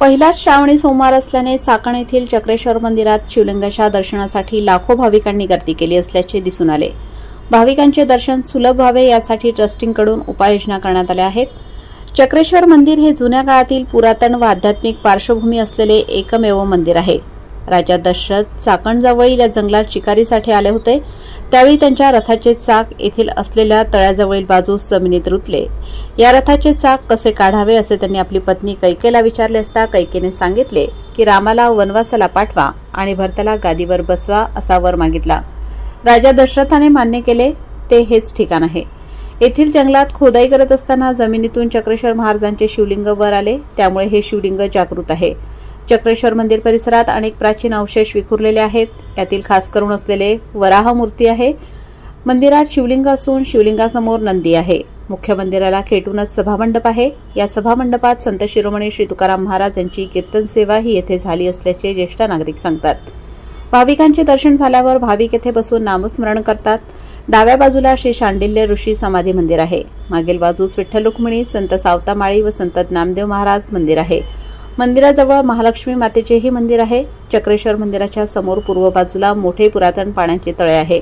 पहिलाच श्रावणी सोमवार असल्याने चाकण येथील चक्रेश्वर मंदिरात शिवलिंगाच्या दर्शनासाठी लाखो भाविकांनी गर्दी केली असल्याचे दिसून आले। भाविकांचे दर्शन सुलभ व्हावे यासाठी ट्रस्टिंगकडून उपाययोजना करण्यात आल्या आहेत। चक्रेश्वर मंदिर हे जुन्या काळातील पुरातन व आध्यात्मिक पार्श्वभूमी असलेले एकमेव मंदिर आहे। राजा दशरथ चाकणजवळील या जंगलात शिकारीसाठी आले होते। त्यावेळी त्यांच्या रथाचे चाक येथील असलेल्या तळ्याजवळील बाजूस जमिनीत रुतले। या रथाचे चाक कसे काढावे असे त्यांनी आपली पत्नी कैकेयीला विचारले असता कैकेयीने सांगितले की रामाला वनवासाला पाठवा आणि भरताला गादीवर बसवा असा वर मागितला। राजा दशरथाने मान्य केले। ते हेच ठिकाण आहे। येथील जंगलात खोदाई करत असताना जमिनीतून चक्रेश्वर महाराजांचे शिवलिंग वर आले, त्यामुळे हे शिवलिंग जागृत आहे। चक्रेश्वर मंदिर परिसरात अनेक प्राचीन अवशेष विखुरलेले आहेत। यातील खास करून असलेले वराह मूर्ती आहे। मंदिरात शिवलिंग असून शिवलिंगासमोर नंदी आहे। मुख्य मंदिराला खेटूनच सभामंडप आहे। या सभामंडपात संत शिरोमणी श्री तुकाराम महाराज यांची कीर्तन सेवा ही येथे झाली असल्याचे ज्येष्ठ नागरिक सांगतात। भाविकांचे दर्शन झाल्यावर भाविक येथे बसून नामस्मरण करतात। डाव्या बाजूला श्री शांडिल्य ऋषी समाधी मंदिर आहे। मागील बाजूस विठ्ठल रुक्मिणी, संत सावतामाळी व संत नामदेव महाराज मंदिर आहे। मंदिराजवळ महालक्ष्मी मातेचेही मंदिर आहे। चक्रेश्वर मंदिराच्या समोर पूर्व बाजूला मोठे पुरातन पाण्याचे तळे आहे।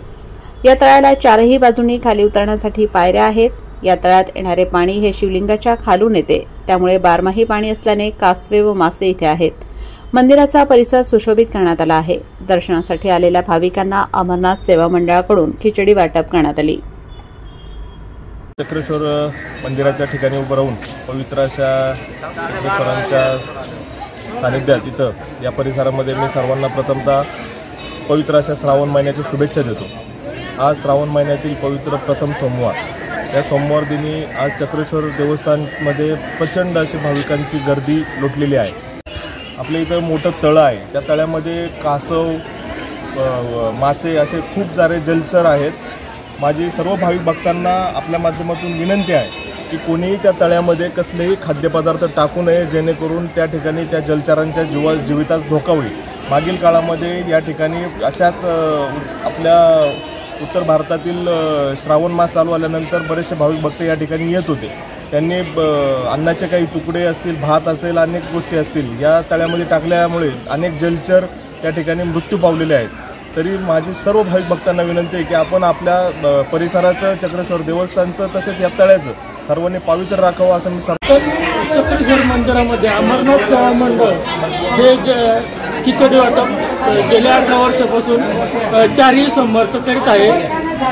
या तळ्याला चारही बाजूंनी खाली उतरण्यासाठी पायऱ्या आहेत। या तळ्यात येणारे पाणी हे शिवलिंगाच्या खालून येते, त्यामुळे बारमाही पाणी असल्याने कासवे व मासे इथे आहेत। मंदिराचा परिसर सुशोभित करण्यात आला आहे। दर्शनासाठी आलेल्या भाविकांना अमरनाथ सेवा मंडळाकडून खिचडी वाटप करण्यात आली। चक्रेश्वर मंदिराच्या ठिकाणी उभं राहून पवित्र अशा चक्रेश्वरांच्या सानिध्यात इथं या परिसरामध्ये मी सर्वांना प्रथमतः पवित्र अशा श्रावण महिन्याची शुभेच्छा देतो। आज श्रावण महिन्यातील पवित्र प्रथम सोमवार, या सोमवार दिनी आज चक्रेश्वर देवस्थानमध्ये प्रचंड अशी भाविकांची गर्दी लोटलेली आहे। आपल्या इथं मोठं तळं आहे। त्या तळ्यामध्ये कासव, मासे असे खूप सारे जलचर आहेत। माझी सर्व भाविक भक्तांना आपल्या माध्यमातून विनंती आहे की कोणीही त्या तळ्यामध्ये कसलेही खाद्यपदार्थ टाकू नये, जेणेकरून त्या ठिकाणी त्या जलचरांच्या जीवितास धोका होईल। मागील काळामध्ये या ठिकाणी अशाच आपल्या उत्तर भारतातील श्रावण मास चालू आल्यानंतर बरेचसे भाविक भक्त या ठिकाणी येत होते। त्यांनी अन्नाचे काही तुकडे असतील, भात असेल, अनेक गोष्टी असतील या तळ्यामध्ये टाकल्यामुळे अनेक जलचर या ठिकाणी मृत्यू पावलेले आहेत। तरी माझी सर्व भाविक भक्तांना विनंती आहे की आपण आपल्या परिसराचं, चक्रेश्वर देवस्थानचं तसेच या तळ्याचं सर्वांनी पवित्र राखावं असं मी चक्रेश्वर मंदिरामध्ये अमरनाथ सेवा मंडळ हे खिचडी वाटप गेल्या 8 वर्षापासून चारही सोमवारचं करीत आहे।